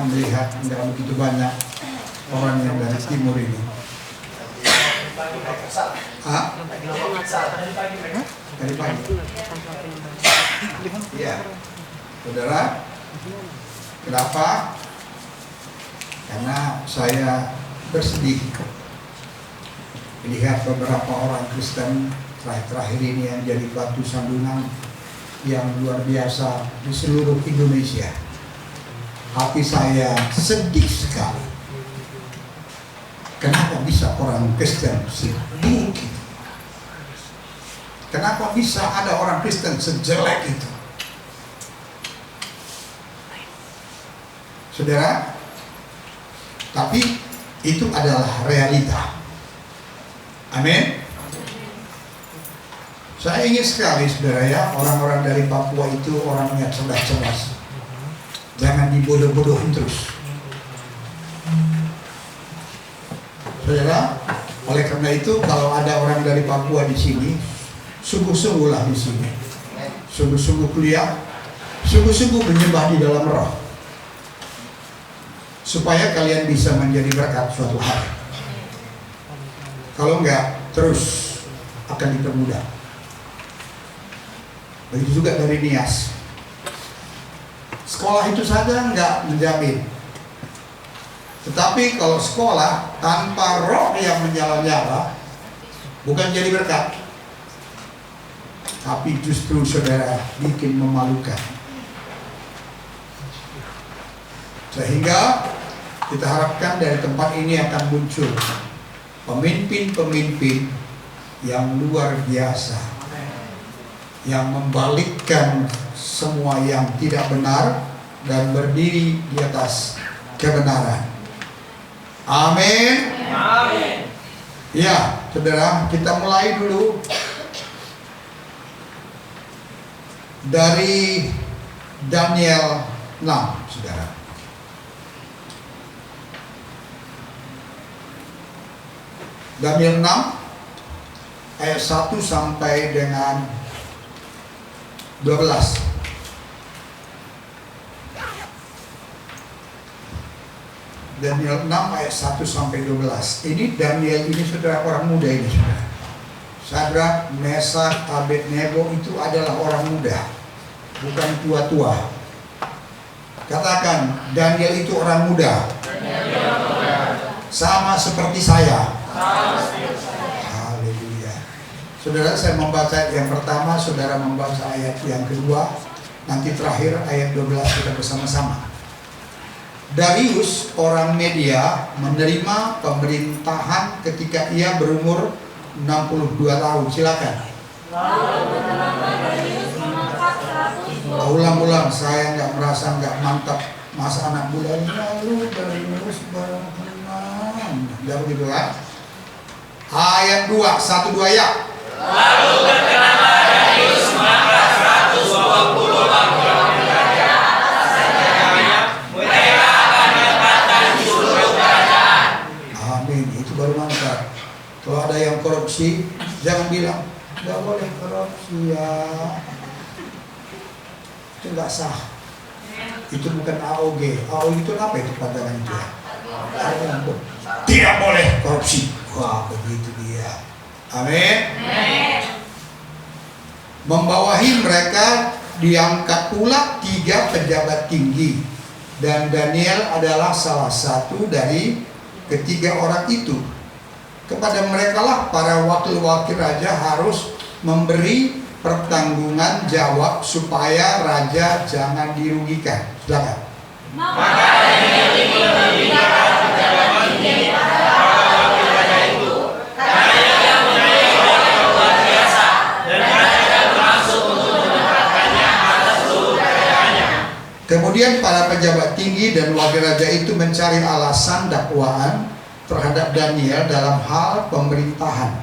melihat nggak begitu banyak orang yang dari timur ini. Dari pagi. Ya, saudara. Kenapa? Karena saya bersedih melihat beberapa orang Kristen terakhir ini yang jadi batu sandungan yang luar biasa di seluruh Indonesia. Hati saya sedih sekali. Kenapa bisa orang Kristen seburuk itu? Kenapa bisa ada orang Kristen sejelek itu? Saudara, tapi itu adalah realita. Amin. Saya ingin sekali, saudara ya, orang-orang dari Papua itu orangnya cerdas-cerdas. Jangan dibodoh-bodohin terus. Saudara, oleh karena itu kalau ada orang dari Papua di sini, sungguh-sungguhlah di sini. Sungguh-sungguh kuliah, sungguh-sungguh menyembah di dalam roh. Supaya kalian bisa menjadi berkat suatu hari. Kalau enggak, terus akan dipermudah. Begitu juga dari Nias. Sekolah itu saja enggak menjamin. Tetapi kalau sekolah tanpa roh yang menyala-nyala, bukan jadi berkat, tapi justru saudara bikin memalukan. Sehingga kita harapkan dari tempat ini akan muncul pemimpin-pemimpin yang luar biasa, yang membalikkan semua yang tidak benar dan berdiri di atas kebenaran. Amin. Amin. Ya, saudara, kita mulai dulu dari Daniel 6, saudara. Daniel 6 ayat 1 sampai dengan 12. Daniel 6 ayat 1 sampai 12. Ini Daniel ini saudara orang muda ini, saudara. Sadrak, Mesak, Abednego itu adalah orang muda, bukan tua-tua. Katakan, Daniel itu orang muda. Sama seperti saya. Haleluya. Saudara, saya membaca yang pertama, saudara membaca ayat yang kedua, nanti terakhir ayat 12 kita bersama-sama. Darius orang Media menerima pemerintahan ketika ia berumur 62 tahun. Silakan. Ulang-ulang, saya nggak mantap masa anak bulan lalu Darius berkenan. Tidak begitu kan? Ayat 2, 1, 2 ya. Lalu berkenanlah Darius maka 120 orang raja atas raja-rajanya, mereka akan menempatkan di seluruh kerajaan. Amin, itu baru mantap. Kalau ada yang korupsi, jangan bilang nggak boleh korupsi ya. Itu nggak sah. Itu bukan AOG. AOG itu apa itu pandangan dia? Tidak boleh korupsi. Wah, begitu dia. Amin. Membawahi mereka diangkat pula 3 pejabat tinggi, dan Daniel adalah salah satu dari ketiga orang itu. Kepada mereka lah para wakil-wakil raja harus memberi pertanggungan jawab supaya raja jangan dirugikan. Silakan. Maka Daniel ini membicarakan pejabat tinggi para wakil raja itu, karena ia mempunyai orang yang luar biasa, dan raja bermaksud untuk menempatkannya atas seluruh kerajaannya. Kemudian para pejabat tinggi dan wakil raja itu mencari alasan dakwaan terhadap Daniel dalam hal pemerintahan,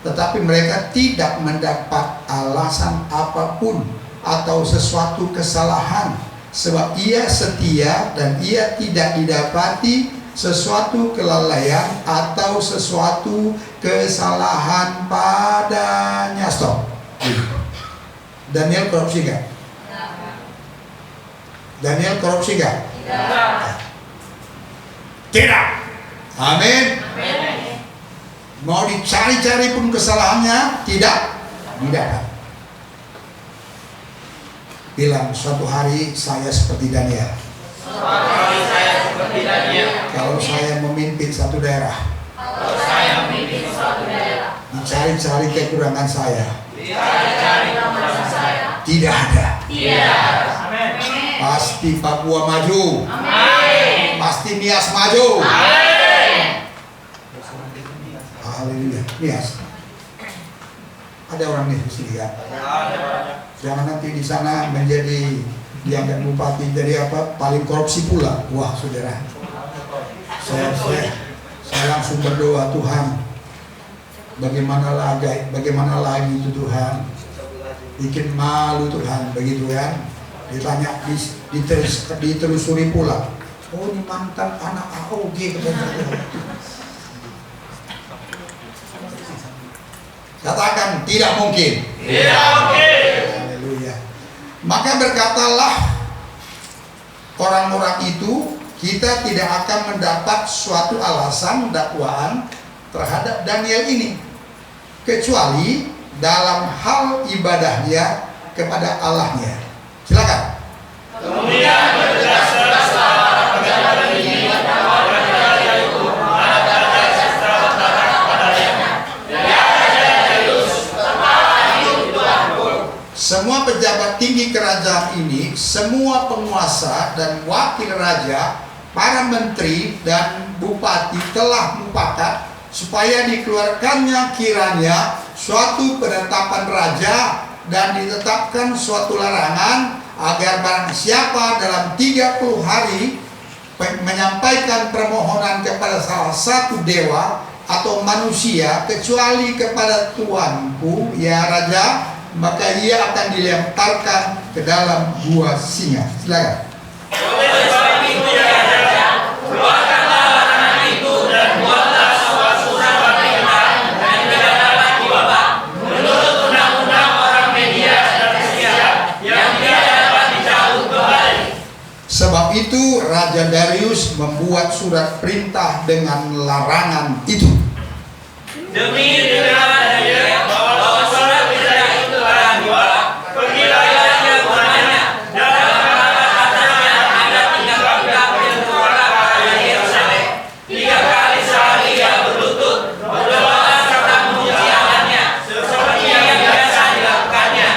tetapi mereka tidak mendapat alasan apapun atau sesuatu kesalahan, sebab ia setia dan ia tidak didapati sesuatu kelalaian atau sesuatu kesalahan padanya. Stop. Daniel korupsi gak? Daniel korupsi gak? Tidak. Amin. Mau dicari-cari pun kesalahannya tidak didapat. Bilang, suatu hari saya seperti Daniel. Kalau saya memimpin satu daerah, dicari-cari kekurangan saya, tidak ada. Pasti Papua maju. Pasti Nias maju. Haleluya. Nias. Ada orang Nias di sini kan? Jangan nanti di sana menjadi dianggap bupati jadi apa? Paling korupsi pula. Wah, saudara. Saya langsung berdoa, Tuhan, bagaimana lagi itu Tuhan, bikin malu Tuhan, begitu kan? Ditanya, ditelusuri pula. Oh, ini mantan anak AOG katanya. Katakan tidak mungkin. Tidak mungkin. Haleluya. Maka berkatalah orang-orang itu, kita tidak akan mendapat suatu alasan dakwaan terhadap Daniel ini, kecuali dalam hal ibadahnya kepada Allahnya. Silakan. Kemudian berjelas-jelas para pejabat tinggi bahwa raja itu ada sastra berkata kepadanya, "Ya Raja Darius, kepala hidup Tuanku." Semua pejabat tinggi kerajaan ini, semua penguasa dan wakil raja, para menteri dan bupati telah mufakat supaya dikeluarkannya kiranya suatu penetapan raja dan ditetapkan suatu larangan agar barang siapa dalam 30 hari menyampaikan permohonan kepada salah satu dewa atau manusia kecuali kepada tuanku ya raja, maka ia akan dilemparkan ke dalam gua singa. Silakan. Oleh sebab itu ya Raja, keluarkanlah larangan itu dan buatlah sebuah surat perintah yang tidak dapat diubah menurut undang-undang orang media dan sosial yang tidak dapat dicabut kembali. Sebab itu Raja Darius membuat surat perintah dengan larangan itu. Demi dengar bahwa surat perintah itu akan diubah, pergilah ia kepadanya dan kata-kata yang ada 3 bersuara pada Yerusalem. 3 kali sehari ia berlutut berdoa serta memuji-Allahnya seperti yang biasa dilakukannya.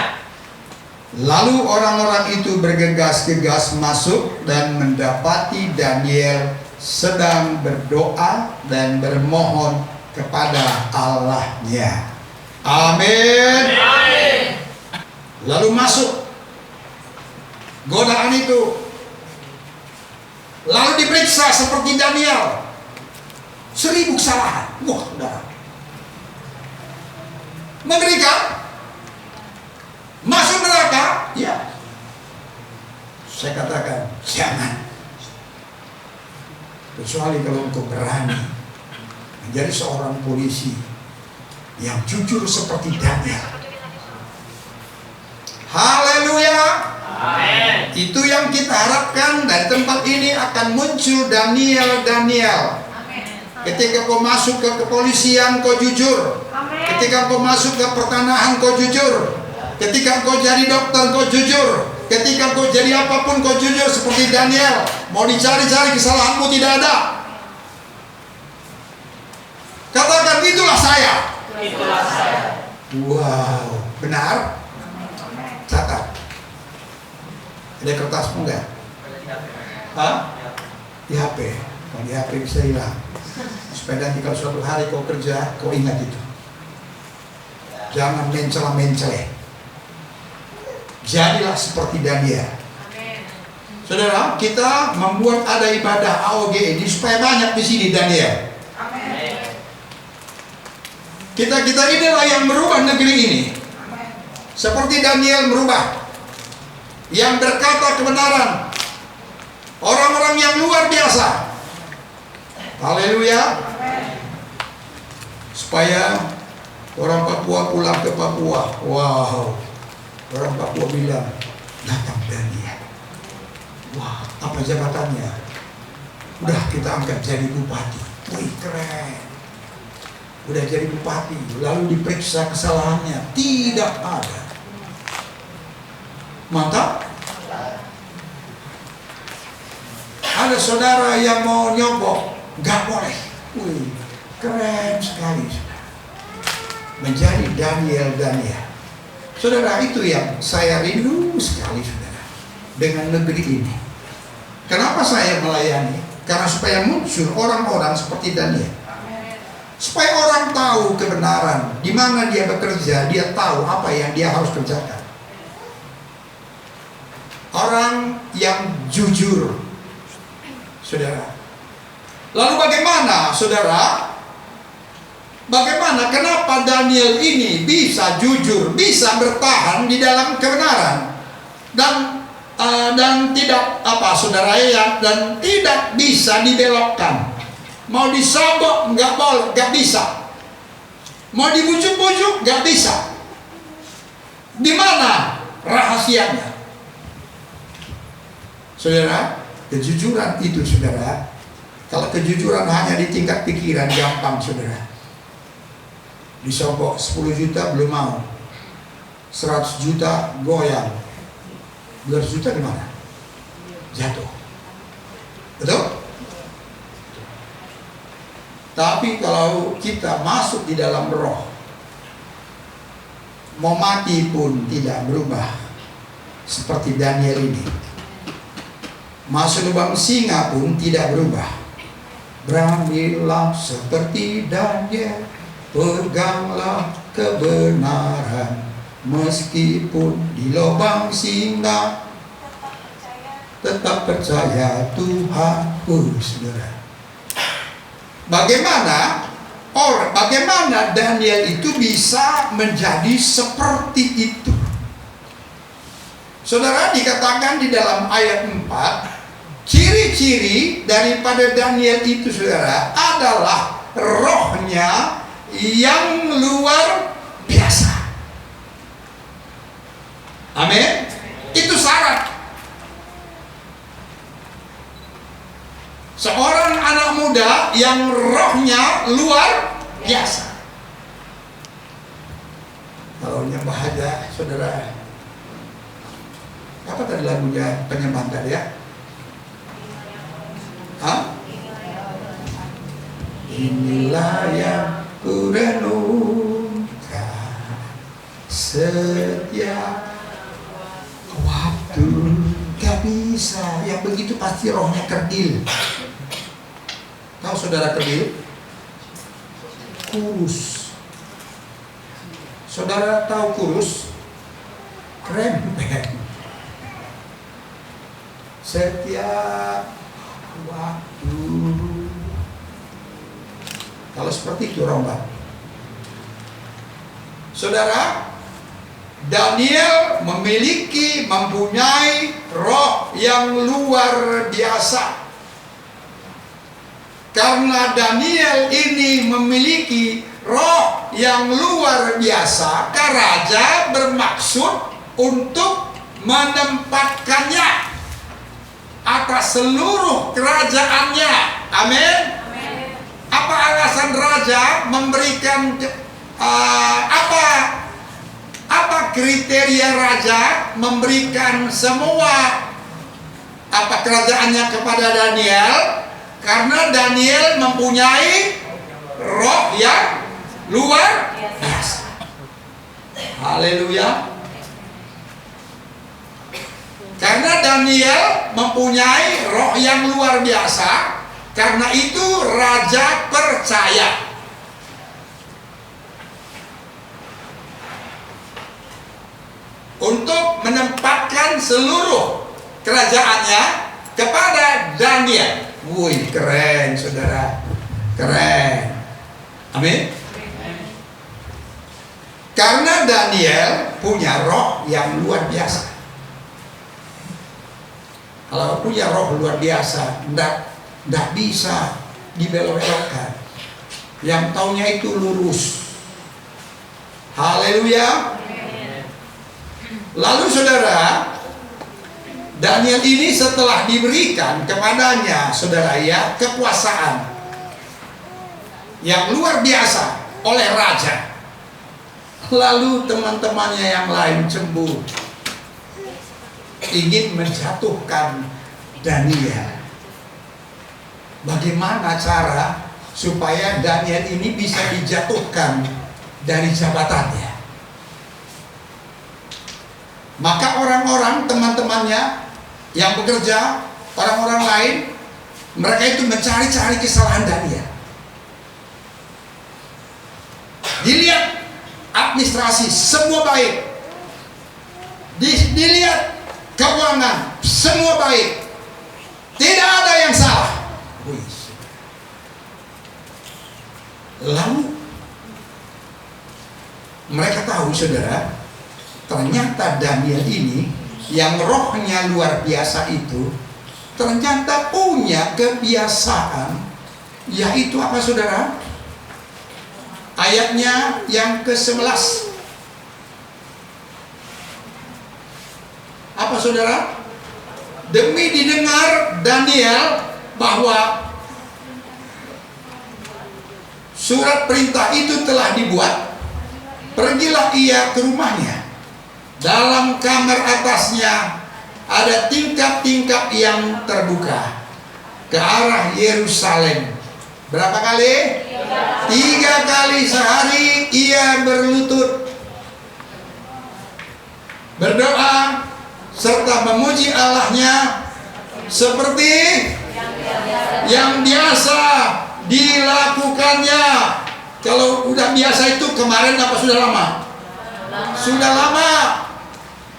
Lalu orang-orang itu bergegas-gegas masuk dan mendapati Daniel sedang berdoa dan bermohon kepada Allahnya. Amin. Lalu masuk godaan itu, lalu diperiksa seperti Daniel, 1000 kesalahan. Wah, saudara, mengerikan. Masuk neraka? Ya. Saya katakan jangan, kecuali kalau engkau berani menjadi seorang polisi yang jujur seperti Daniel. Haleluya. Amin. Itu yang kita harapkan. Dari tempat ini akan muncul Daniel. Ketika kau masuk ke kepolisian, kau jujur. Ketika kau masuk ke pertanahan, kau jujur. Ketika kau jadi dokter, kau jujur. Ketika kau jadi apapun, kau jujur seperti Daniel. Mau dicari-cari kesalahanmu tidak ada. Katakan itulah saya. Itulah saya. Wow, benar? Catat. Ada kertasmu enggak? Hah? Di HP. Kalau di HP bisa hilang. Supaya nanti kalau suatu hari kau kerja, kau ingat itu. Jangan mencela-mencela. Jadilah seperti Daniel. Saudara, kita membuat ada ibadah AOG ini supaya banyak di sini Daniel. Kita inilah yang merubah negeri ini. Seperti Daniel merubah, yang berkata kebenaran, orang-orang yang luar biasa. Haleluya. Supaya orang Papua pulang ke Papua. Wow. Orang Papua bilang, datang Daniel. Wah, apa jabatannya? Udah kita angkat jadi bupati. Wih, keren. Udah jadi bupati, lalu diperiksa kesalahannya, tidak ada. Mantap. Ada saudara yang mau nyogok, nggak boleh. Wih, keren sekali. Menjadi Daniel. Saudara, itu yang saya rindu sekali, saudara, dengan negeri ini. Kenapa saya melayani? Karena supaya muncul orang-orang seperti Daniel. Supaya orang tahu kebenaran, di mana dia bekerja, dia tahu apa yang dia harus kerjakan. Orang yang jujur, saudara. Lalu bagaimana, saudara? Bagaimana, kenapa Daniel ini bisa jujur, bisa bertahan di dalam kebenaran, dan tidak saudara ya, dan tidak bisa dibelokkan. Mau disogok nggak boleh, nggak bisa. Mau dibujuk-bujuk nggak bisa. Di mana rahasianya? Saudara, kejujuran itu, saudara. Kalau kejujuran hanya di tingkat pikiran, gampang, saudara. Disogok 10 juta belum mau, 100 juta goyang, 200 juta gimana? Jatuh. Betul? Tapi kalau kita masuk di dalam roh, mau mati pun tidak berubah. Seperti Daniel ini, masuk lubang singa pun tidak berubah. Beranilah seperti Daniel, peganglah kebenaran, meskipun di lubang singa, tetap percaya Tuhan. Saudara, bagaimana Daniel itu bisa menjadi seperti itu? Saudara, dikatakan di dalam ayat 4, ciri-ciri daripada Daniel itu, saudara, adalah rohnya yang luar biasa. Amin. Itu syarat. Seorang anak muda yang rohnya luar biasa. Kalau nyembah aja, saudara. Apa tadi lagunya penyembah tadi ya? Hah? Inilah yang ku renungkan setiap waktu. Gak bisa, yang begitu pasti rohnya kerdil. Tahu saudara kerdil? Kurus. Saudara tahu kurus? Krempeng. Setiap waktu. Kalau seperti itu rombat. Saudara, Daniel mempunyai roh yang luar biasa. Karena Daniel ini memiliki roh yang luar biasa, raja bermaksud untuk menempatkannya atas seluruh kerajaannya. Amin. Apa alasan raja memberikan apa kriteria raja memberikan semua kerajaannya kepada Daniel? Karena Daniel mempunyai roh yang luar biasa. Haleluya. Karena Daniel mempunyai roh yang luar biasa, karena itu raja percaya. Untuk menempatkan seluruh kerajaannya kepada Daniel. Wih, keren saudara, keren. Amin. Karena Daniel punya roh yang luar biasa. Kalau punya roh luar biasa, nggak bisa dibelok-belokkan. Yang taunya itu lurus. Haleluya. Lalu saudara, Daniel ini setelah diberikan kepadanya, saudara ya, kekuasaan yang luar biasa oleh raja. Lalu teman-temannya yang lain cemburu, ingin menjatuhkan Daniel. Bagaimana cara supaya Daniel ini bisa dijatuhkan dari jabatannya? Maka orang-orang teman-temannya yang bekerja, orang-orang lain, mereka itu mencari-cari kesalahan Daniel. Dilihat administrasi semua baik, dilihat keuangan semua baik, tidak ada yang salah. Lalu mereka tahu, saudara, ternyata Daniel ini yang rohnya luar biasa itu ternyata punya kebiasaan, yaitu apa, saudara? Ayatnya yang ke-11. Apa, saudara? Demi didengar Daniel bahwa surat perintah itu telah dibuat, pergilah ia ke rumahnya. Dalam kamar atasnya ada tingkap-tingkap yang terbuka ke arah Yerusalem. Berapa kali? 3 kali sehari ia berlutut, berdoa serta memuji Allahnya seperti yang biasa dilakukannya. Kalau udah biasa itu kemarin apa sudah lama? Sudah lama.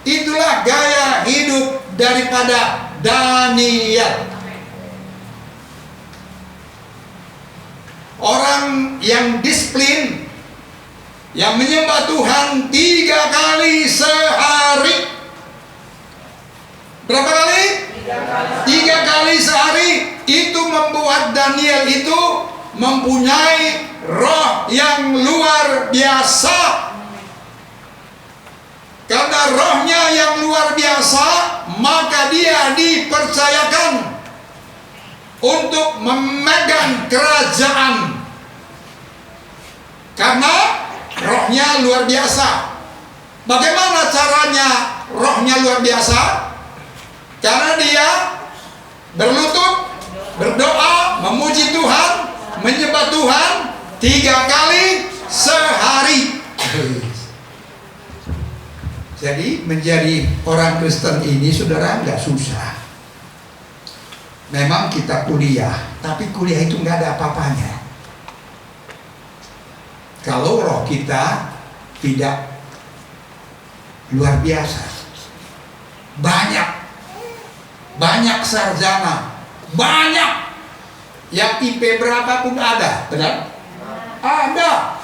Itulah gaya hidup daripada Daniel. Orang yang disiplin, yang menyembah Tuhan 3 kali sehari. Berapa kali? 3 kali sehari. Itu membuat Daniel itu mempunyai roh yang luar biasa. Karena rohnya yang luar biasa, maka dia dipercayakan untuk memegang kerajaan. Karena rohnya luar biasa. Bagaimana caranya rohnya luar biasa? Karena dia berlutut, berdoa, memuji Tuhan, menyembah Tuhan 3 kali sehari. Jadi menjadi orang Kristen ini, saudara, nggak susah. Memang kita kuliah, tapi kuliah itu nggak ada apa-apanya kalau roh kita tidak luar biasa. Banyak sarjana, banyak yang IP berapapun ada, benar? Ada.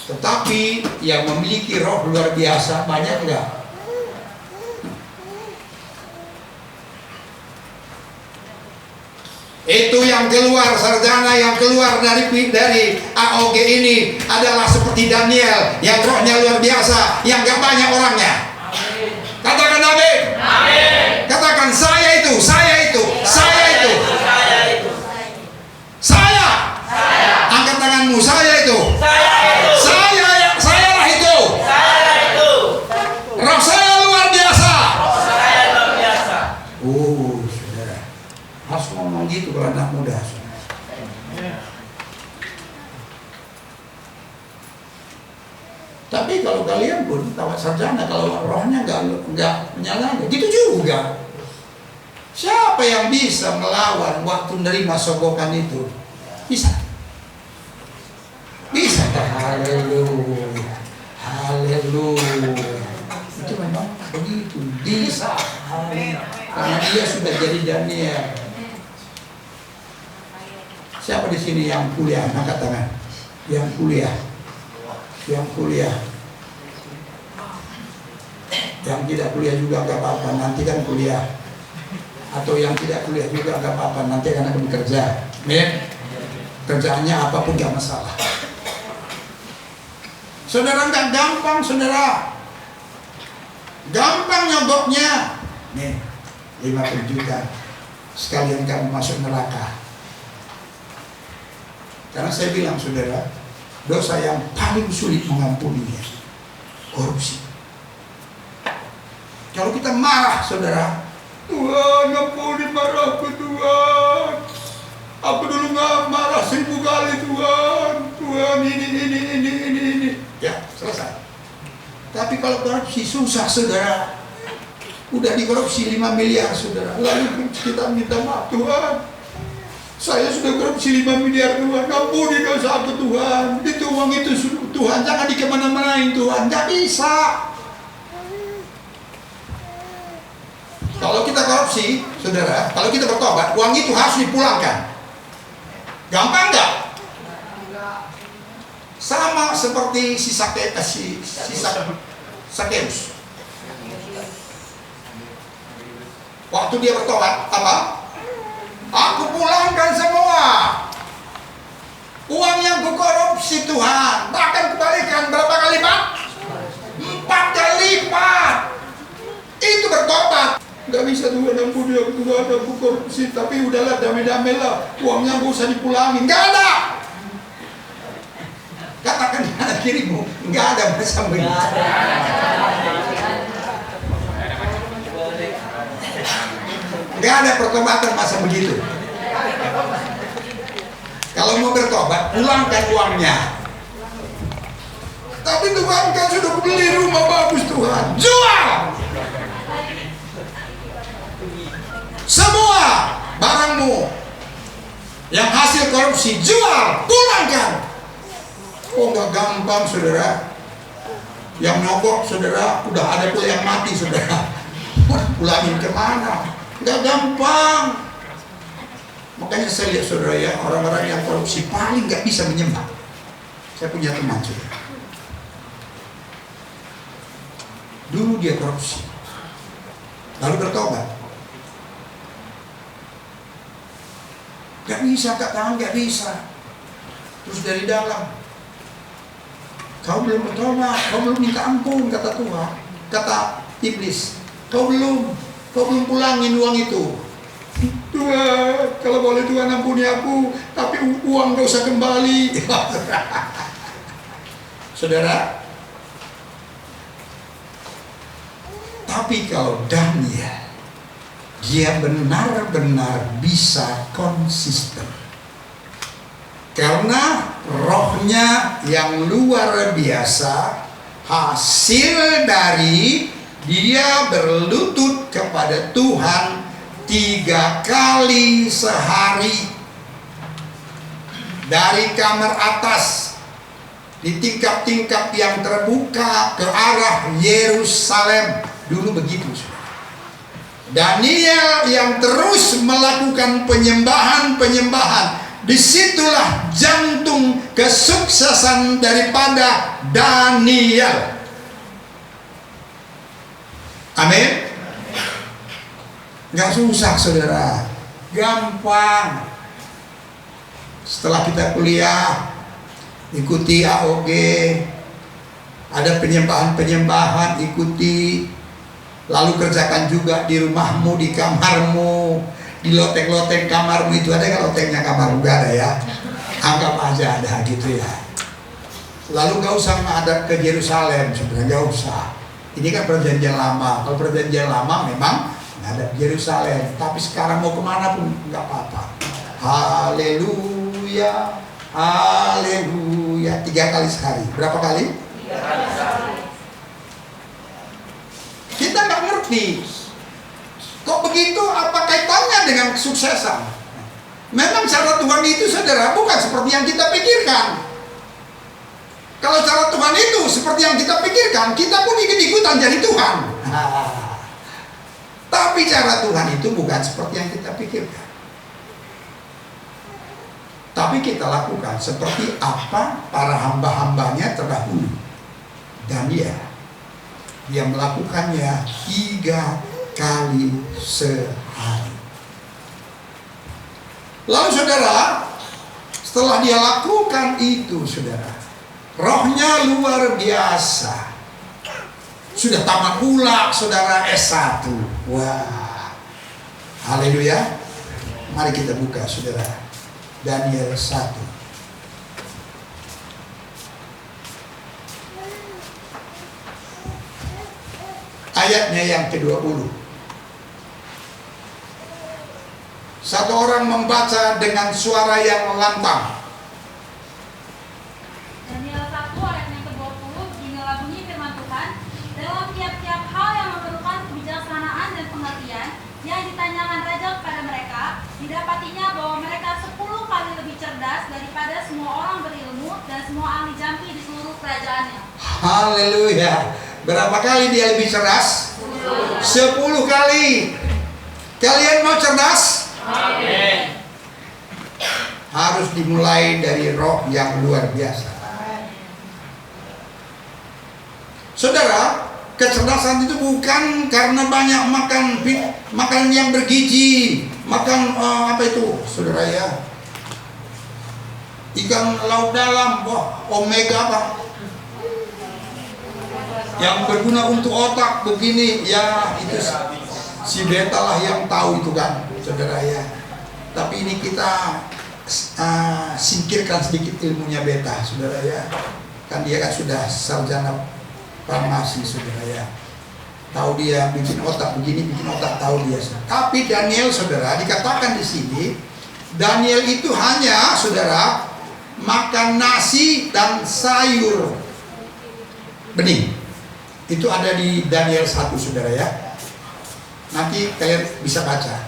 Tetapi yang memiliki roh luar biasa banyak nggak? Itu yang keluar, sarjana yang keluar dari AOG ini adalah seperti Daniel yang rohnya luar biasa, yang gak banyak orangnya. Katakan amin. Katakan saya itu, saya itu, saya itu. Saya. Angkat tanganmu, saya itu. Sayalah itu. Roh saya luar biasa. Oh, saudara, harus ngomong gitu kalau anak muda. Tapi kalau kalian pun tamat sarjana, kalau rohnya nggak menyala, gitu juga. Siapa yang bisa melawan waktu menerima sogokan itu? Bisa. Haleluya. Itu memang begitu. Bisa. Karena dia sudah jadi Daniel. Siapa di sini yang kuliah? Angkat tangan. Yang kuliah. Yang tidak kuliah juga gak apa-apa, nanti kan kuliah. Atau yang tidak kuliah juga gak apa-apa, nanti akan bekerja. Kerjaannya apapun gak masalah. Saudara, gak gampang, saudara. Gampang nyogoknya. nih 50 juta, sekalian kamu masuk neraka. Karena saya bilang saudara, dosa yang paling sulit mengampuninya korupsi. Kalau kita marah saudara, Tuhan ampuni marahku Tuhan, aku dulu nggak marah 1000 kali Tuhan, Tuhan ini, ya selesai. Tapi kalau korupsi susah saudara, udah dikorupsi 5 miliar saudara, lalu kita minta maaf Tuhan, saya sudah korupsi 5 miliar Tuhan, ampuni dosa aku Tuhan, itu uang itu Tuhan, jangan dikemana-manain Tuhan, nggak bisa. Kalau kita korupsi, saudara, kalau kita bertobat, uang itu harus dipulangkan. Gampang nggak? Sama seperti si Sakeus. Waktu dia bertobat, apa? Aku pulangkan semua uang yang kukorupsi Tuhan. Bahkan kebalikan berapa kali lipat? 4 kali lipat. Itu bertobat. Gak bisa Tuhan ampuni aku Tuhan, aku korupsi, tapi udahlah damai-damai lah, uangnya gak usah dipulangin. Gak ada. Katakan kanan kirimu, gak ada masa begitu. Gak ada pertobatan masa begitu. Kalau mau bertobat, pulangkan uangnya. Tapi Tuhan kan sudah beli rumah bagus Tuhan, jual semua barangmu yang hasil korupsi, jual, pulangkan. Oh nggak gampang saudara. Yang nyogok saudara, udah ada pula yang mati saudara. Pulangin kemana? Nggak gampang. Makanya saya lihat saudara ya, orang-orang yang korupsi paling nggak bisa menyembah. Saya punya teman saudara, dulu dia korupsi, lalu bertobat. Gak bisa, Kak Tangan, gak bisa. Terus dari dalam, kau belum bertobat, kau belum minta ampun, kata Tuhan, kata iblis, kau belum pulangin uang itu. Tuhan, kalau boleh Tuhan ampuni aku, tapi uang gak usah kembali. Saudara, tapi kalau Daniel, dia benar-benar bisa konsisten karena rohnya yang luar biasa, hasil dari dia berlutut kepada Tuhan 3 kali sehari dari kamar atas di tingkap-tingkap yang terbuka ke arah Yerusalem. Dulu begitu. Daniel yang terus melakukan penyembahan. Disitulah jantung kesuksesan daripada Daniel. Amin. Gak susah saudara, gampang. Setelah kita kuliah, ikuti AOG, ada penyembahan, ikuti. Lalu kerjakan juga di rumahmu, di kamarmu, di loteng-loteng kamarmu. Itu ada kan lotengnya kamarmu? Gak ada ya, anggap aja ada gitu ya. Lalu gak usah menghadap ke Yerusalem, sebenarnya gak usah. Ini kan perjanjian lama. Kalau perjanjian lama memang menghadap Yerusalem, tapi sekarang mau kemana pun gak apa-apa. Haleluya, haleluya. 3 kali sehari. Berapa kali? 3 kali sehari. Kita nggak ngerti kok begitu, apa kaitannya dengan kesuksesan. Memang cara Tuhan itu saudara bukan seperti yang kita pikirkan. Kalau cara Tuhan itu seperti yang kita pikirkan, kita pun ikut-ikutan jadi Tuhan. Tapi cara Tuhan itu bukan seperti yang kita pikirkan. Tapi kita lakukan seperti apa para hamba-hambanya terdahulu. Daniel, dia melakukannya 3 kali sehari. Lalu saudara, setelah dia lakukan itu saudara, rohnya luar biasa. Sudah tamat pula saudara S1. Wah, haleluya. Mari kita buka saudara, Daniel 1. Ayatnya yang ke-20. Satu orang membaca dengan suara yang lantang. Daniel 1 ayat yang ke-20, inilah bunyi firman Tuhan. Dalam tiap-tiap hal yang memerlukan kebijaksanaan dan pengertian yang ditanyakan raja kepada mereka, didapatinya bahwa mereka 10 kali lebih cerdas daripada semua orang berilmu dan semua ahli jampi di seluruh kerajaannya. Haleluya. Berapa kali dia lebih cerdas? 10 kali. Kalian mau cerdas? Amin. Harus dimulai dari roh yang luar biasa. Saudara, kecerdasan itu bukan karena banyak makan yang bergizi, makan apa itu, saudara ya? Ikan laut dalam, wah, omega apa? Yang berguna untuk otak begini, ya itu si beta lah yang tahu itu kan, saudara ya. Tapi ini kita singkirkan sedikit ilmunya beta, saudara ya. Kan dia kan sudah sarjana farmasi, saudara ya. Tahu dia bikin otak begini, bikin otak, tahu dia. Tapi Daniel, saudara, dikatakan di sini, Daniel itu hanya, saudara, makan nasi dan sayur bening. Itu ada di Daniel 1, saudara ya. Nanti kalian bisa baca.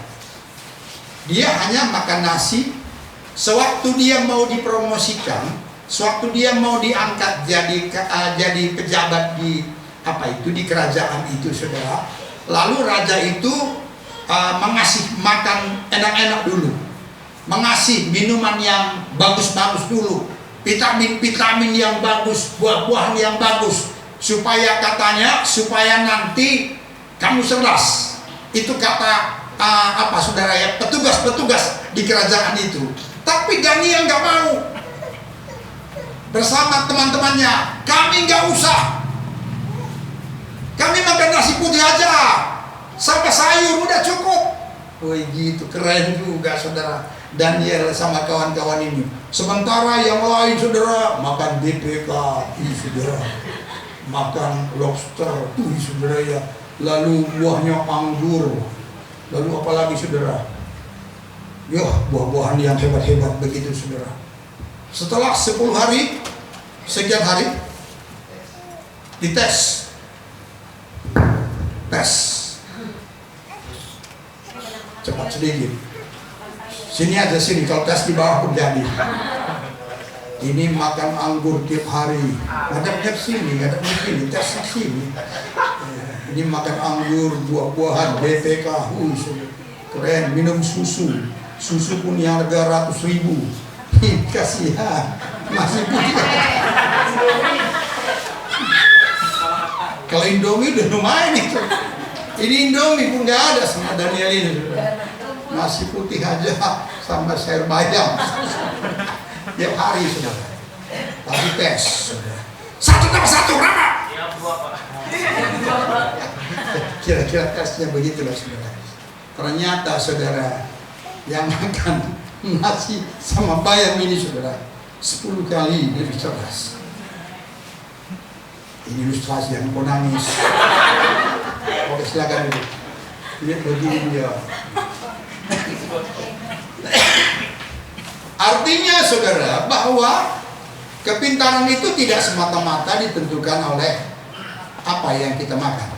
Dia hanya makan nasi. Sewaktu dia mau dipromosikan, sewaktu dia mau diangkat jadi pejabat di di kerajaan itu, saudara. Lalu raja itu mengasih makan enak-enak dulu, mengasih minuman yang bagus-bagus dulu, vitamin-vitamin yang bagus, buah-buahan yang bagus, supaya nanti kamu cerdas. Itu kata saudara ya, petugas-petugas di kerajaan itu. Tapi Daniel nggak mau. Bersama teman-temannya, kami nggak usah. Kami makan nasi putih aja, sampai sayur udah cukup. Woi gitu, keren juga saudara Daniel sama kawan-kawan ini. Sementara yang lain, saudara, makan DPK, saudara, makan lobster, saudara ya. Lalu buahnya anggur. Lalu apalagi, saudara? Ya, buah-buahan yang hebat-hebat begitu, saudara. Setelah 10 hari, sekian hari, dites. Tes. Cepat sedikit. Sini aja, sini. Kalau tes di bawah pun jadi. Ini makan anggur tiap hari. Ngadap sini, ngadap sini, tes sini. Ini makan anggur, buah-buahan, BPK, keren. Minum susu. Susu pun yang harga ratus ribu. Kasihan, masih putih. Kalau Indomie udah lumayan itu. Ini Indomie pun nggak ada sama Daniel ini. Nasi putih aja sama sayur bayam. Tiap hari, saudara. Tapi tes, saudara. 1 tambah 1 berapa? Kira-kira tesnya begitulah, saudara. Ternyata, saudara, yang makan nasi sama bayam ini, saudara, 10 kali lebih cerdas. Ini ilustrasi yang mau nangis. Oke, silakan dulu. Lihat begini dia. Artinya, saudara, bahwa kepintaran itu tidak semata-mata ditentukan oleh apa yang kita makan,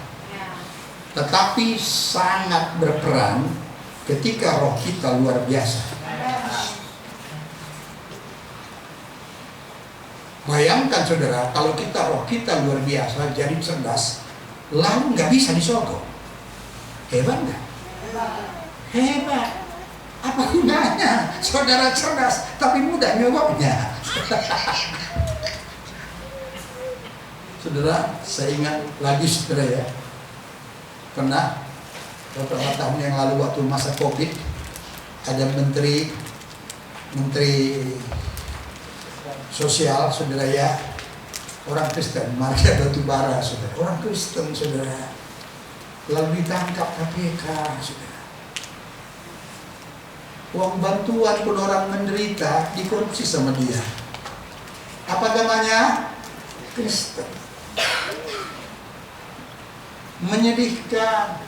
tetapi sangat berperan ketika roh kita luar biasa. Bayangkan, saudara, kalau roh kita luar biasa, jadi cerdas, lalu nggak bisa disogok. Hebat nggak? Hebat. Apa gunanya saudara cerdas tapi mudah nyogoknya? Saudara, saya ingat lagi, saudara ya, pernah beberapa tahun yang lalu waktu masa COVID, ada menteri sosial, saudara ya, orang Kristen, Marga Batubara, saudara, orang Kristen, saudara. lalu ditangkap KPK, saudara. Uang bantuan pun orang menderita dikorupsi sama dia. Apa agamanya? Kristen. Menyedihkan.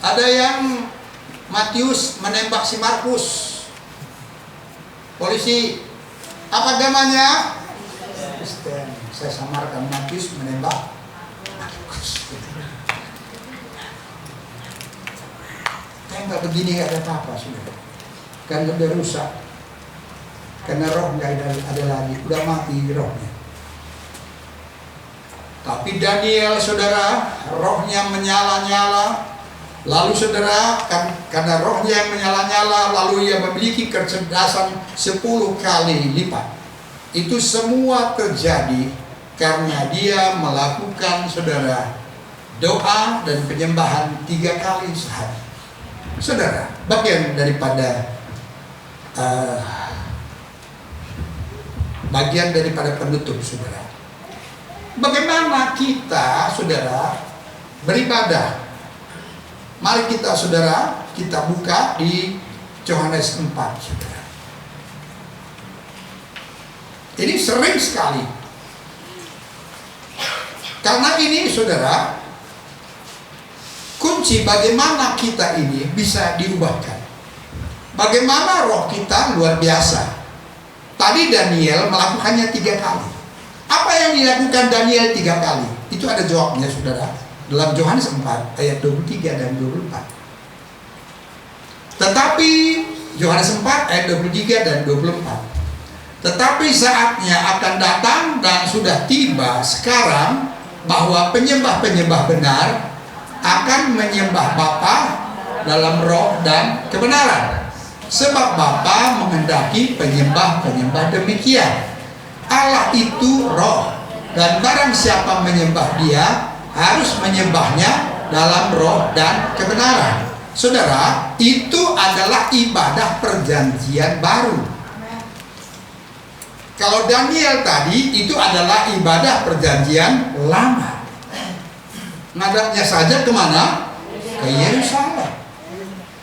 Ada yang Matius menembak si Markus. Polisi. Apa agamanya? Kristen. Saya samarkan Matius menembak Markus. Tembak begini gak ada apa-apa sudah. Kan udah rusak. Karena roh gak ada lagi. Udah mati rohnya. Tapi Daniel, saudara, rohnya menyala-nyala. Lalu saudara, karena rohnya yang menyala-nyala, lalu ia memiliki kecerdasan 10 kali lipat. Itu semua terjadi karena dia melakukan, saudara, doa dan penyembahan 3 kali sehari. Saudara, bagian daripada penutup, saudara. Bagaimana kita, saudara, beribadah? Mari kita, saudara, kita buka di Yohanes 4, saudara. Ini sering sekali. Karena ini, saudara, kunci bagaimana kita ini bisa diubahkan. Bagaimana roh kita luar biasa. Tadi Daniel melakukannya 3 kali. Apa yang dilakukan Daniel 3 kali? Itu ada jawabnya, saudara. Dalam Yohanes 4 ayat 23 dan 24. Tetapi Yohanes 4 ayat 23 dan 24. Tetapi saatnya akan datang dan sudah tiba sekarang bahwa penyembah-penyembah benar akan menyembah Bapa dalam roh dan kebenaran. Sebab Bapa menghendaki penyembah-penyembah demikian. Allah itu roh, dan barang siapa menyembah Dia harus menyembahnya dalam roh dan kebenaran. Saudara, itu adalah ibadah perjanjian baru. Kalau Daniel tadi itu adalah ibadah perjanjian lama. Ngadapnya saja kemana? Ke Yerusalem.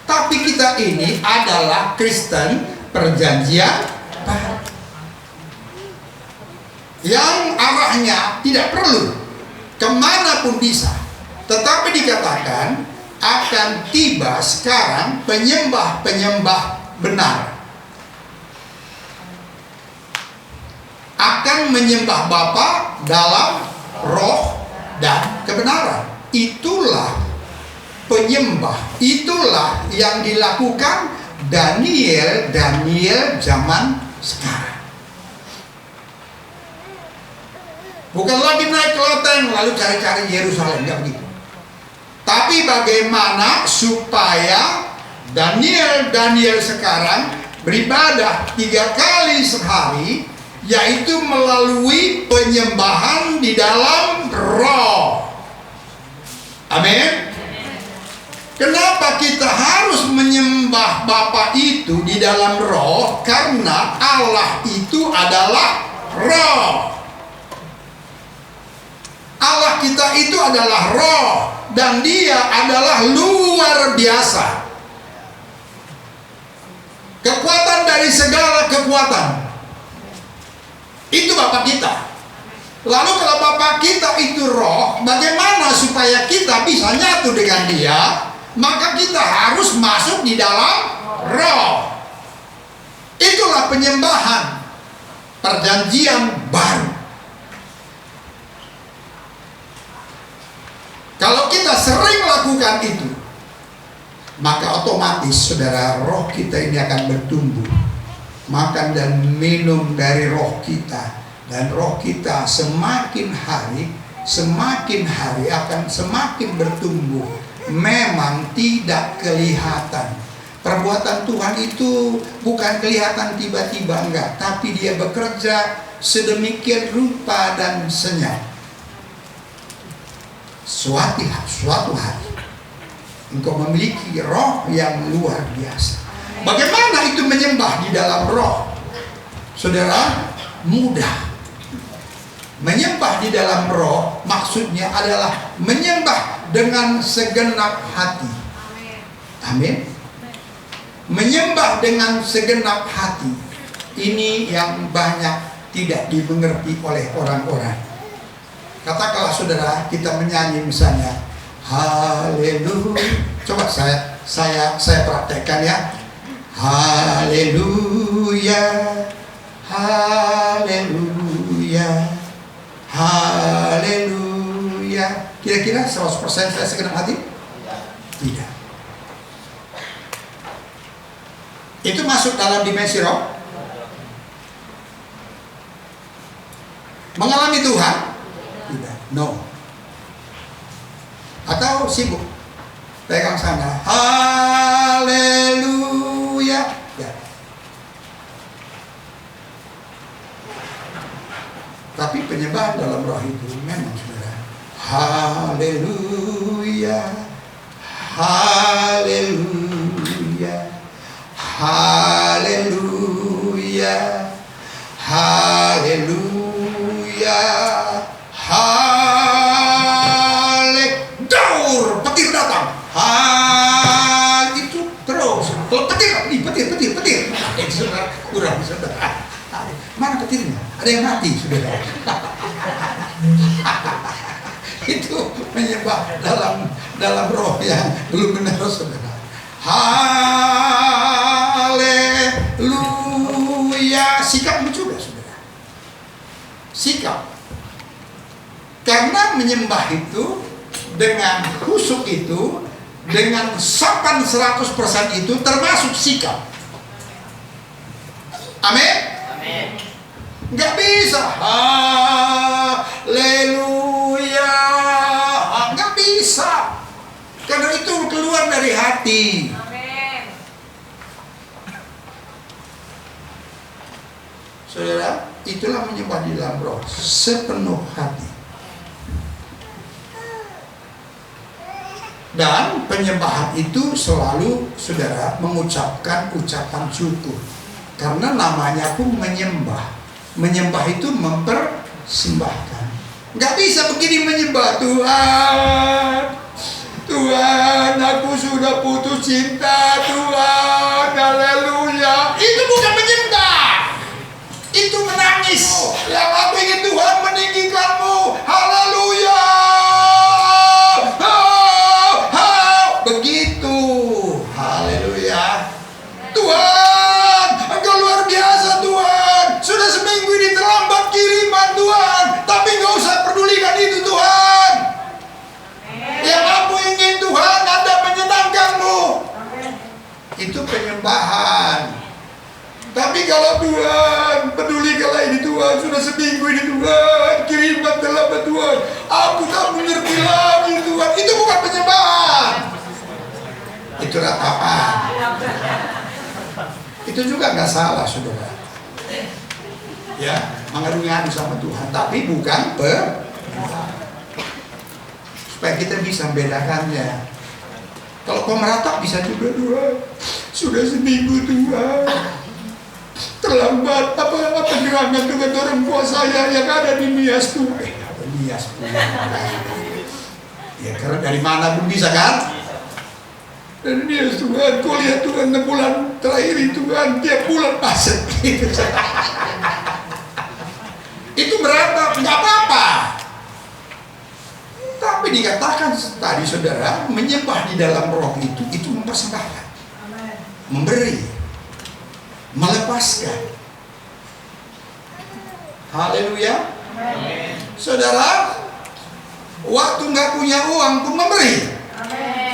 Tapi kita ini adalah Kristen perjanjian baru, yang arahnya tidak perlu kemanapun bisa. Tetapi dikatakan akan tiba sekarang penyembah-penyembah benar akan menyembah Bapa dalam roh dan kebenaran. Itulah penyembah, itulah yang dilakukan Daniel zaman sekarang. Bukan lagi naik ke loteng lalu cari-cari Yerusalem, enggak begitu. Tapi bagaimana supaya Daniel sekarang beribadah 3 kali sehari, yaitu melalui penyembahan di dalam roh. Amin. Kenapa kita harus menyembah Bapa itu di dalam roh? Karena Allah itu adalah roh. Allah kita itu adalah roh, dan Dia adalah luar biasa. Kekuatan dari segala kekuatan. Itu Bapa kita. Lalu kalau Bapa kita itu roh, bagaimana supaya kita bisa nyatu dengan Dia? Maka kita harus masuk di dalam roh. Itulah penyembahan perjanjian baru. Kalau kita sering lakukan itu, maka otomatis, saudara, roh kita ini akan bertumbuh. Makan dan minum dari roh kita, dan roh kita semakin hari akan semakin bertumbuh. Memang tidak kelihatan. Perbuatan Tuhan itu bukan kelihatan tiba-tiba, enggak, tapi Dia bekerja sedemikian rupa dan senyap. Suatu hari engkau memiliki roh yang luar biasa. Bagaimana itu menyembah di dalam roh? Saudara, mudah. Menyembah di dalam roh maksudnya adalah menyembah dengan segenap hati. Amin. Menyembah dengan segenap hati. Ini yang banyak tidak dimengerti oleh orang-orang. Katakanlah saudara, kita menyanyi misalnya haleluya. Coba saya praktekkan ya. Haleluya, haleluya, haleluya. Kira-kira 100% saya segenap hati? Tidak. Itu masuk dalam dimensi roh? Mengalami Tuhan? Tidak. No. Atau sibuk pegang sana haleluya ya. Tapi penyembahan dalam roh itu memang saudara haleluya, haleluya, haleluya, haleluya, daur petir datang. Itu terus. Kalau petir, petir. Saudara, kurang saudara. Mana petirnya? Ada yang mati, saudara. Itu menyembah dalam roh yang belum benar, saudara. Haleluya. Sikap juga, saudara. Sikap. Karena menyembah itu dengan khusyuk itu, dengan sopan 100% itu termasuk sikap. Amin? Amin. Nggak bisa haleluya, nggak bisa, karena itu keluar dari hati. Amin. Saudara, itulah menyembah di dalam roh sepenuh hati. Dan penyembahan itu selalu saudara mengucapkan ucapan syukur. Karena namanya pun menyembah. Menyembah itu mempersembahkan. Nggak bisa begini menyembah Tuhan. Tuhan, aku sudah putus cinta Tuhan. Haleluya. Itu bukan menyembah. Itu menangis. Yang aku ingin Tuhan meninggikanmu. Haleluya. Begitu. Haleluya. Tuhan, Engkau luar biasa Tuhan. Sudah seminggu ini terlambat kiriman Tuhan, tapi nggak usah pedulikan itu Tuhan. Yang aku ingin Tuhan, Anda menyenangkanmu. Itu penyembahan. Tapi kalau Tuhan, pedulikanlah ini Tuhan. Sudah seminggu ini Tuhan, kiriman terlambat Tuhan. Aku tak mengerti lagi Tuhan. Itu bukan penyembahan. Itu ratapan. Itu juga nggak salah saudara. Ya, mengadu-ngadu sama Tuhan, tapi bukan supaya kita bisa membedakannya. Kalau kau meratap bisa juga Tuhan. Sudah seminggu Tuhan. Terlambat apa gerangan dengan orang tua saya yang ada di Nias Tuhan. Nias Tuhan. Ya karena dari mana pun bisa kan? Dan dia Tuhan, kau lihat Tuhan 6 bulan terakhir itu Tuhan, tiap bulan pasang gitu. Itu beratap, nggak apa-apa. Tapi dikatakan tadi saudara, menyembah di dalam roh itu mempersembahkan, memberi, melepaskan. Haleluya. Saudara, waktu nggak punya uang pun memberi.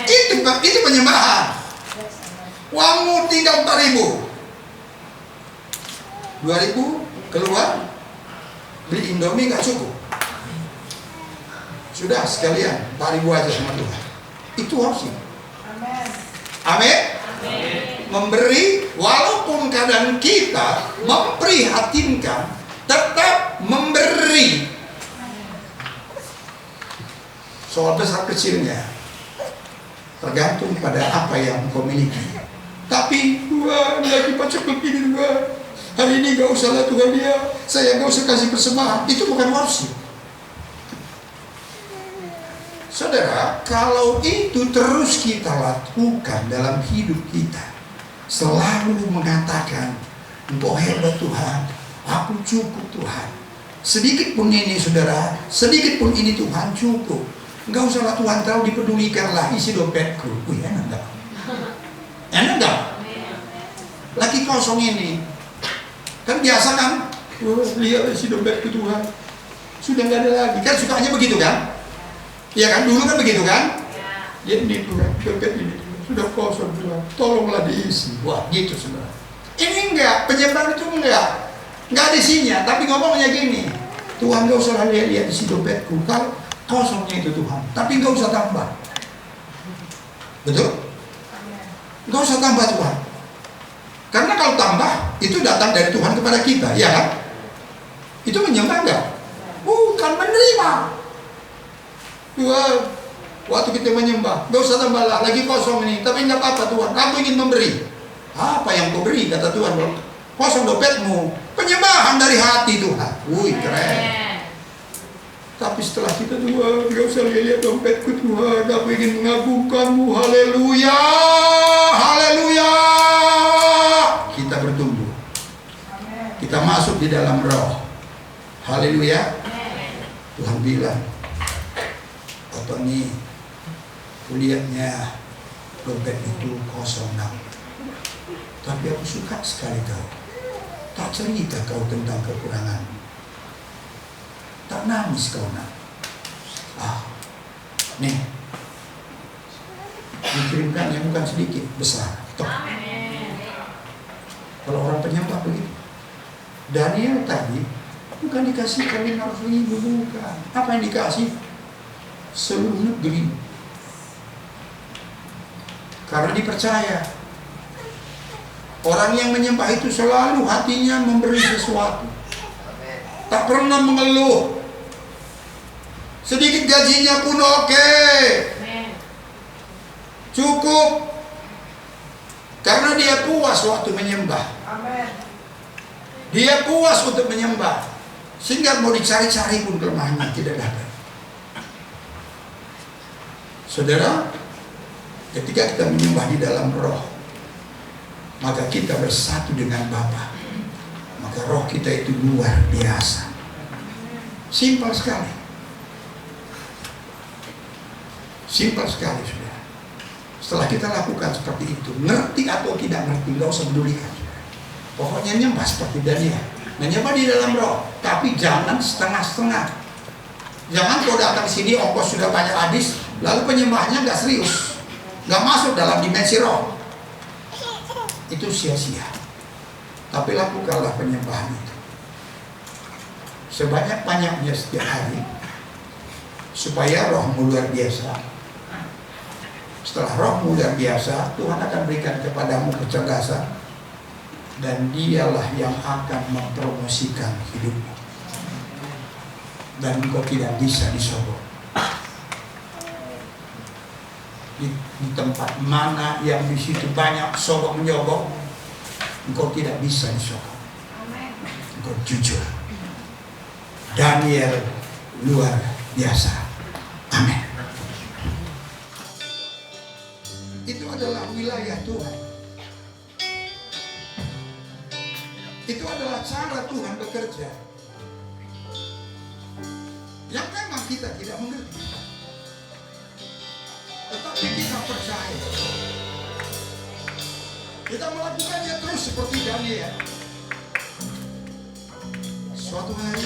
Itu penyembahan. Uangmu tinggal 4.000, 2.000 keluar, beli Indomie nggak cukup. Sudah sekalian 4.000 aja sama Tuhan. Itu harusnya. Amin. Memberi walaupun kadang kita memprihatinkan, tetap memberi. Soal besar kecilnya tergantung pada apa yang kau miliki. Tapi Tuhan lagi pacak begini Tuhan, Hari ini gak usah lah Tuhan dia, saya gak usah kasih persembahan. Itu bukan worship. Saudara, kalau itu terus kita lakukan dalam hidup kita, selalu mengatakan, Engkau hebat Tuhan, aku cukup Tuhan. Sedikit pun ini saudara, sedikit pun ini Tuhan cukup. Enggak usahlah Tuhan terlalu dipedulikan lah isi dompetku. Wih, enak enggak? Enak enggak? Lagi kosong ini. Kan biasa kan? Lihat isi dompetku Tuhan. Sudah enggak ada lagi. Kan sukanya begitu kan? Iya kan? Dulu kan begitu kan? Ya ini Tuhan, dompet ini sudah kosong Tuhan. Tolonglah diisi. Wah, gitu saudara. Ini enggak, penyembahan itu enggak ada isinya, tapi ngomongnya gini, Tuhan gak usah lihat isi dompetku, kalau kosongnya itu Tuhan, tapi gak usah tambah. Betul? Gak usah tambah Tuhan. Karena kalau tambah, itu datang dari Tuhan kepada kita, ya kan? Itu menyembah enggak? Bukan menerima. Tuhan, waktu kita menyembah, gak usah tambah lah, lagi kosong ini, tapi gak apa-apa Tuhan, aku ingin memberi. Apa yang kau beri, kata Tuhan, kosong dompetmu, penyembahan dari hati Tuhan. Wih, keren. Tapi setelah kita Tuhan, gak usah lihat dompetku Tuhan, aku ingin mengagungkanmu. Haleluya, haleluya. Kita bertumbuh, kita masuk di dalam roh. Haleluya. Tuhan bilang, Oto nih, kulihatnya dompet itu kosong nak. Tapi aku suka sekali kau. Tak cerita kau tentang kekurangan. Tak nangis kau nak. Nih, dikirimkan yang bukan sedikit, besar. Tok. Kalau orang penyembah begitu. Daniel tadi bukan dikasih kali 500.000, bukan. Apa yang dikasih? Seluruh negeri. Karena dipercaya. Orang yang menyembah itu selalu hatinya memberi sesuatu. Tak pernah mengeluh. Sedikit gajinya pun oke. Cukup. Karena dia puas waktu menyembah. Dia puas untuk menyembah. Sehingga mau dicari-cari pun kelemahannya tidak ada. Saudara, ketika kita menyembah di dalam roh, maka kita bersatu dengan Bapa. Maka roh kita itu luar biasa. Simpel sekali. Simpel sekali sudah. Setelah kita lakukan seperti itu, ngerti atau tidak ngerti, nggak usah pedulikan. Pokoknya nyembah seperti Daniel. Menyembah di dalam roh, tapi jangan setengah-setengah. Jangan kau datang sini, ongkos sudah banyak habis, lalu penyembahnya nggak serius, nggak masuk dalam dimensi roh. Itu sia-sia. Tapi lakukanlah penyembahan itu sebanyak-banyaknya setiap hari, supaya rohmu luar biasa. Setelah rohmu luar biasa, Tuhan akan berikan kepadamu kecerdasan, dan dialah yang akan mempromosikan hidupmu, dan engkau tidak bisa disogok. Di tempat mana yang di situ banyak sogok menyogok, engkau tidak bisa disogok. Engkau jujur. Daniel luar biasa. Amin. Itu adalah wilayah Tuhan. Itu adalah cara Tuhan bekerja, yang memang kita tidak mengerti. Tetapi kita percaya. Kita melakukannya terus seperti Daniel. Suatu hari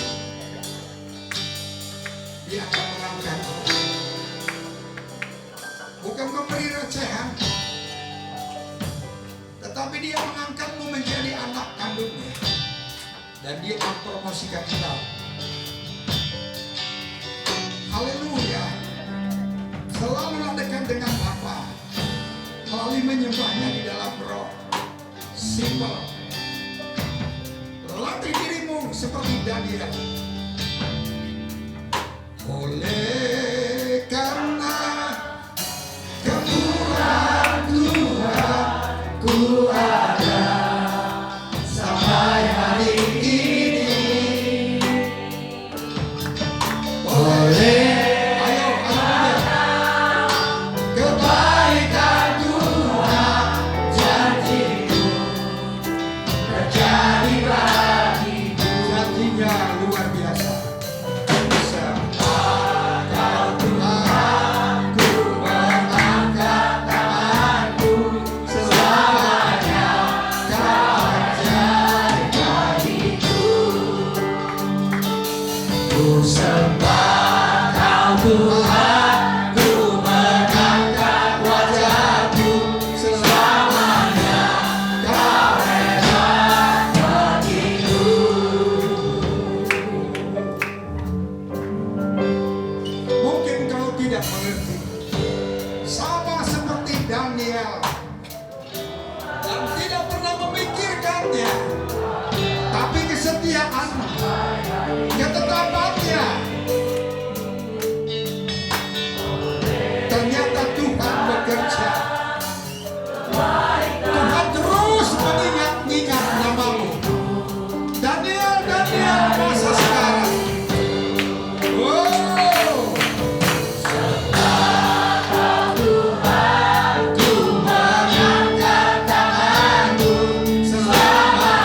dia akan mengangkat, bukan memberi recehan, tetapi dia mengangkatmu menjadi anak kandungnya, dan dia mempromosikan kita. Haleluya. Selalulah dekat dengan Bapa melalui menyembahnya di dalam roh. Simpel. Latih dirimu seperti Daniel. Oleh karena kemurahan Tuhan, ku ada sampai hebatnya, tapi kesetiaanmu, ketetapannya. Ternyata Tuhan bekerja. Tuhan terus mengingat-ingat namamu. Daniel, Daniel masa sekarang. Wow. Tuhan mengangkat tanganmu selama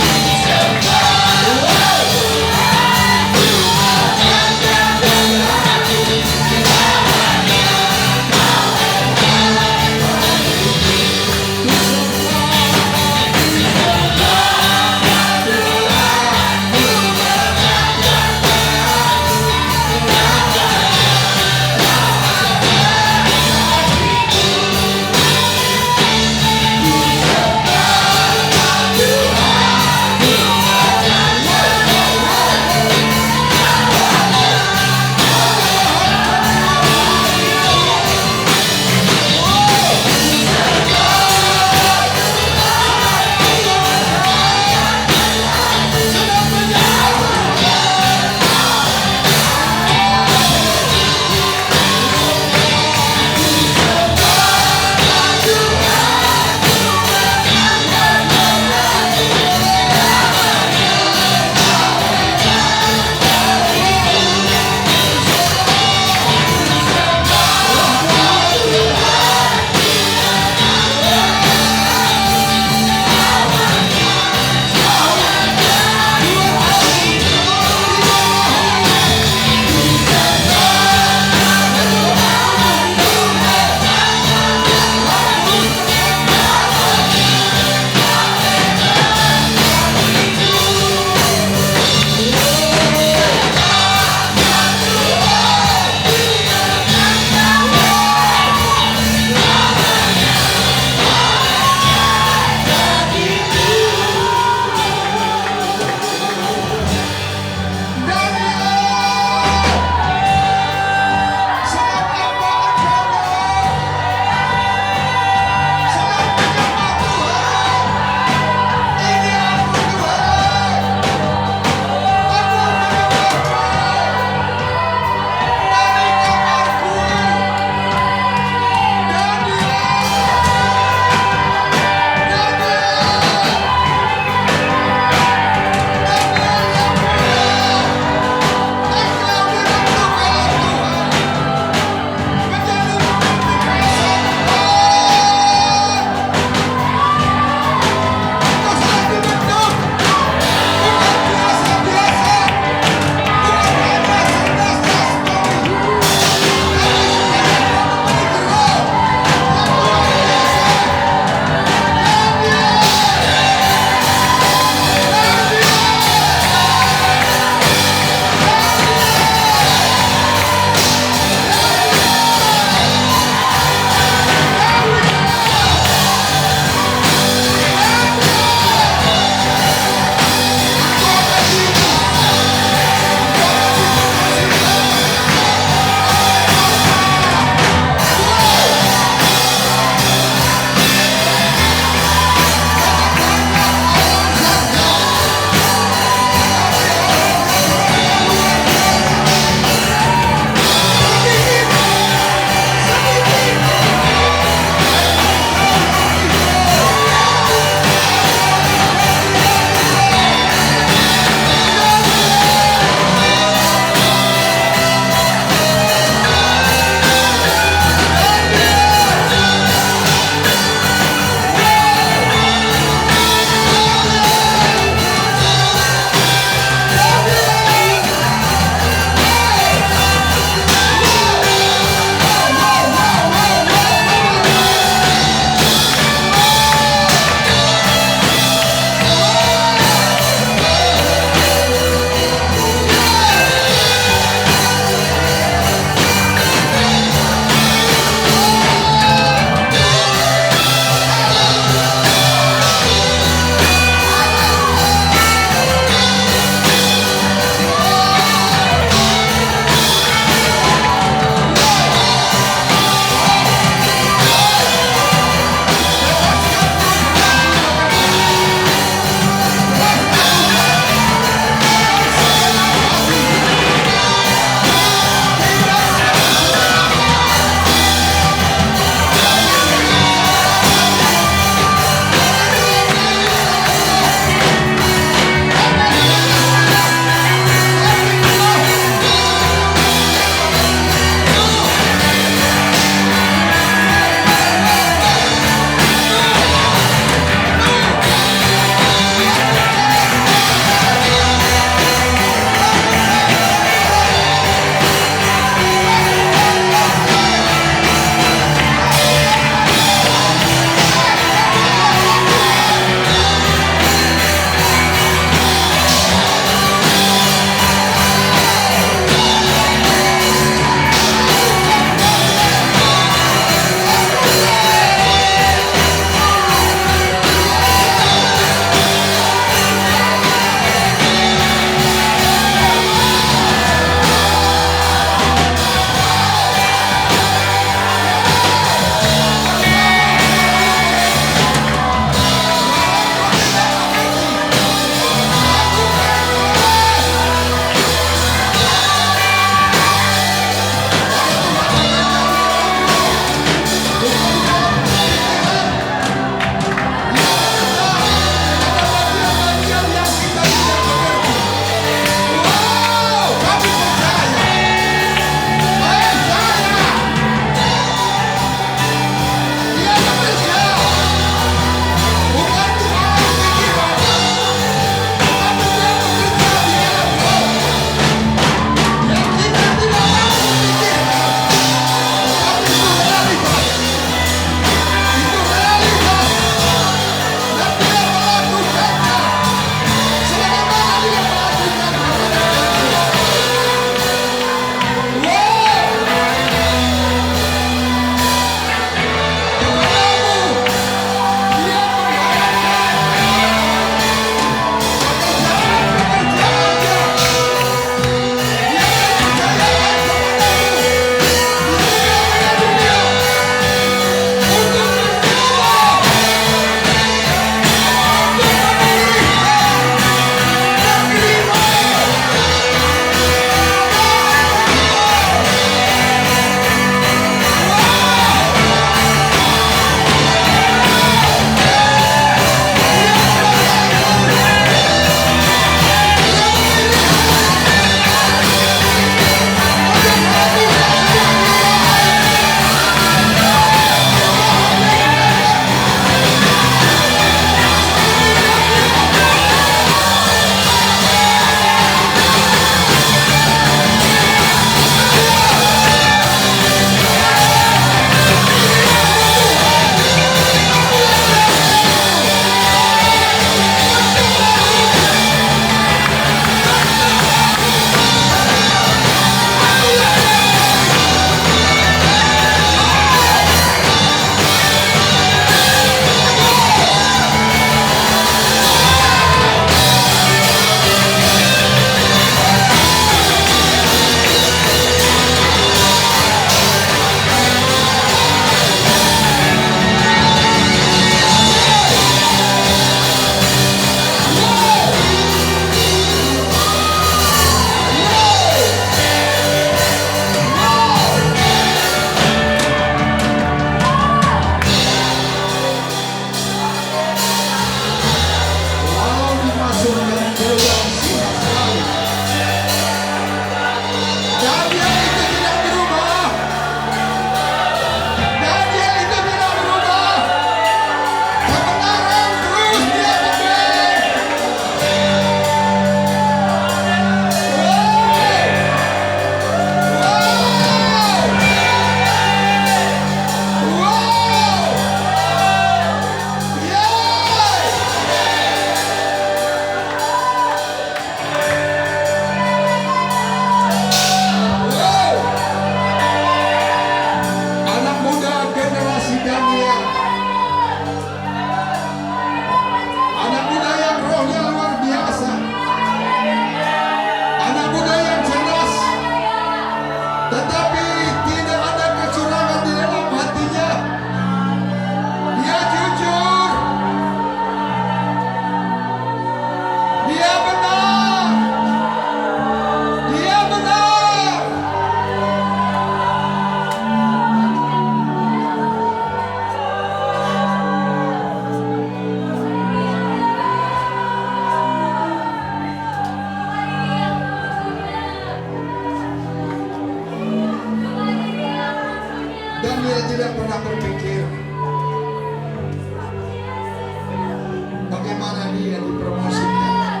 dirinya dipromosikan.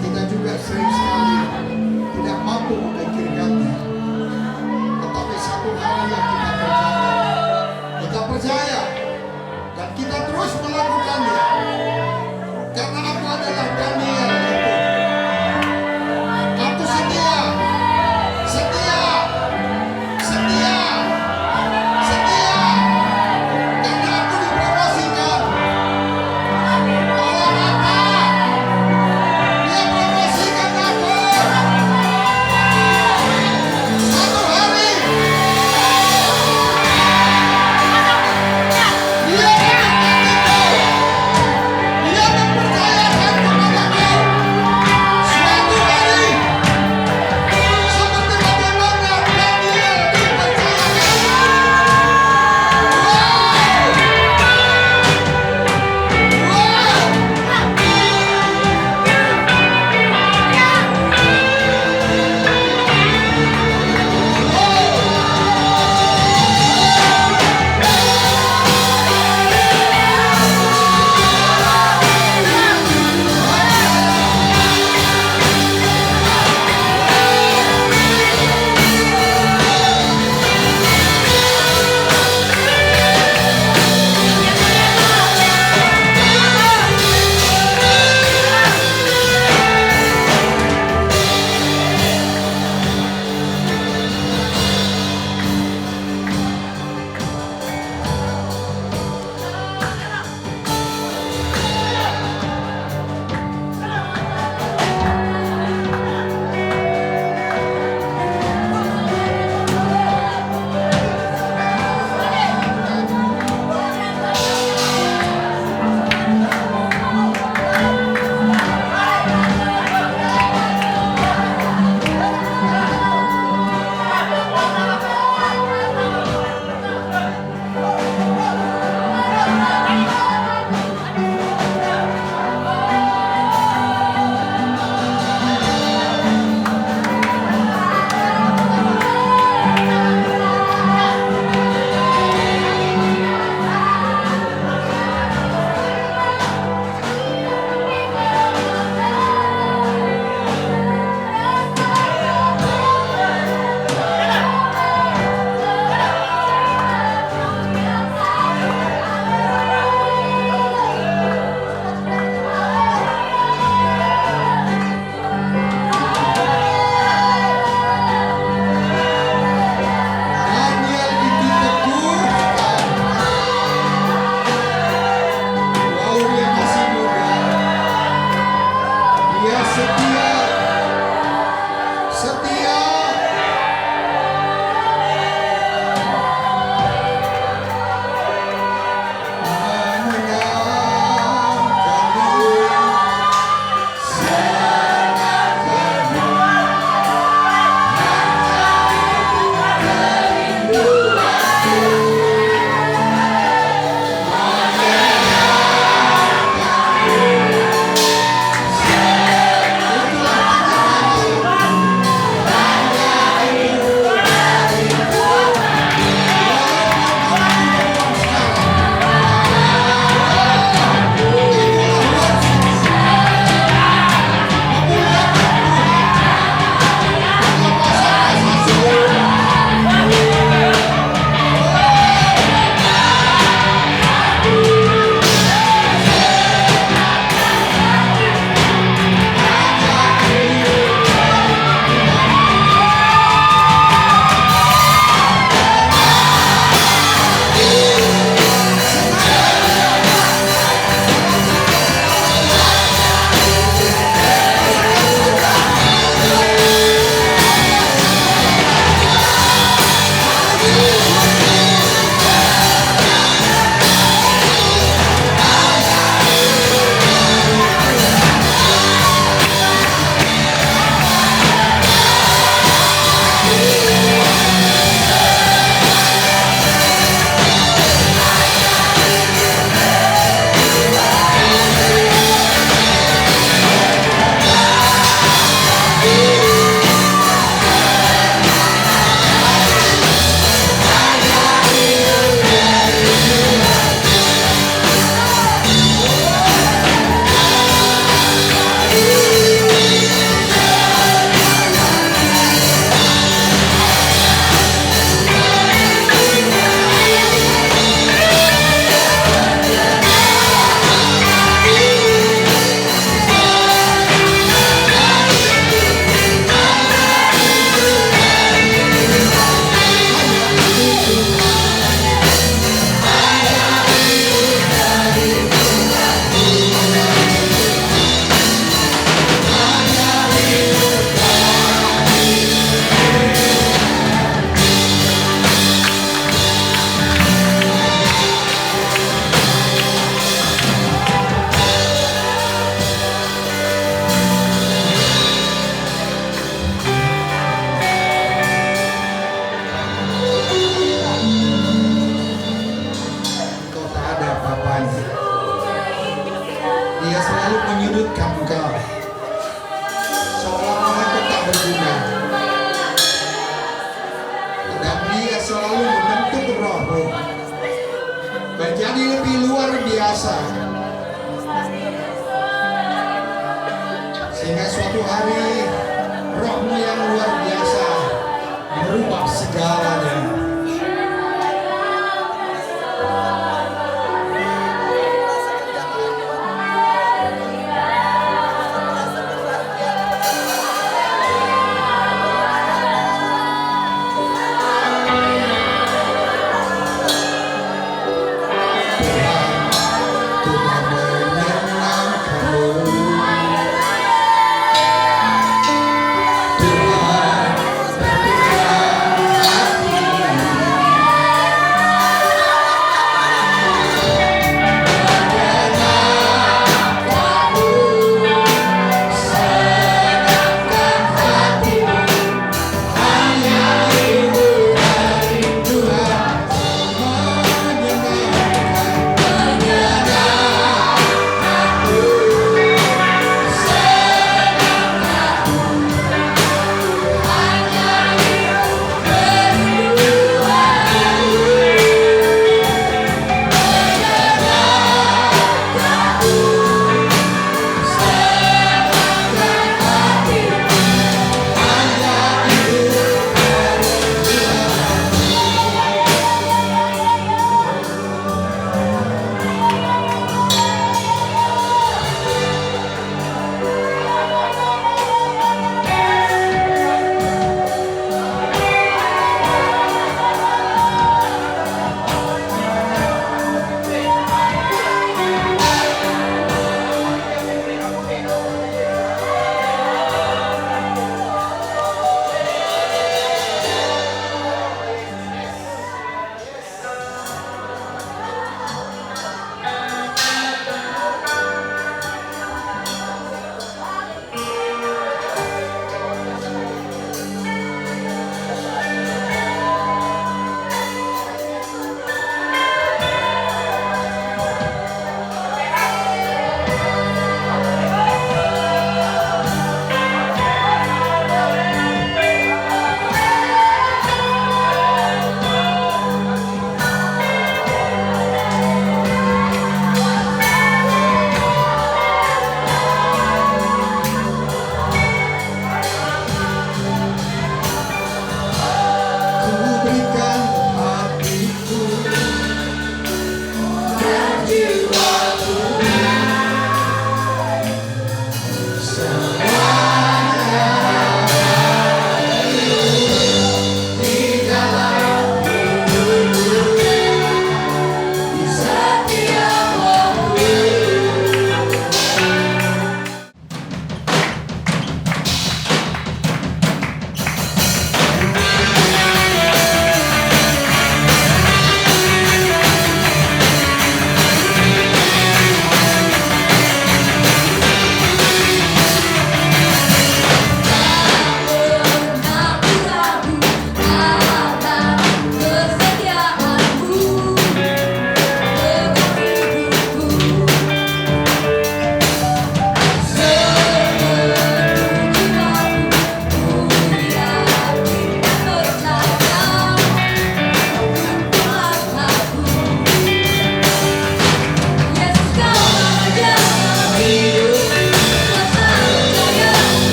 Kita juga sering sekali tidak mampu memikirkannya. Tetapi satu hal yang kita percaya dan kita terus melakukannya. Karena aku adalah Daniel itu. Aku setia, setia, setia, setia. Karena aku dipromosikan Dia selalu menyudutkan engkau, seolah-olah engkau tak berguna. Dan dia selalu membentuk rohmu menjadi lebih luar biasa, sehingga suatu hari rohmu yang luar biasa merubah segalanya. Tuhan menyenangkanmu, Tuhan berkenan hati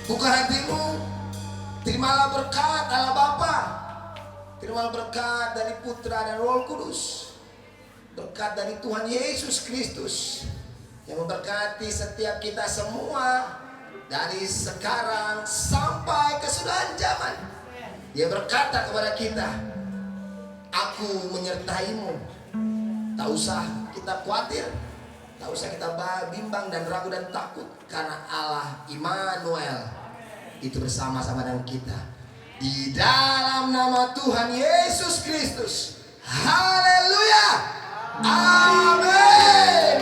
Buka hatimu, terimalah berkat Allah Bapa, terimalah berkat dari Putra dan Roh Kudus, berkat dari Tuhan Yesus Kristus yang memberkati setiap kita semua dari sekarang sampai kesudahan zaman. Dia berkata kepada kita, aku menyertaimu. Tak usah kita khawatir, tak usah kita bimbang dan ragu dan takut, karena Allah Immanuel itu bersama-sama dengan kita. Di dalam nama Tuhan Yesus Kristus. Haleluya. Amin.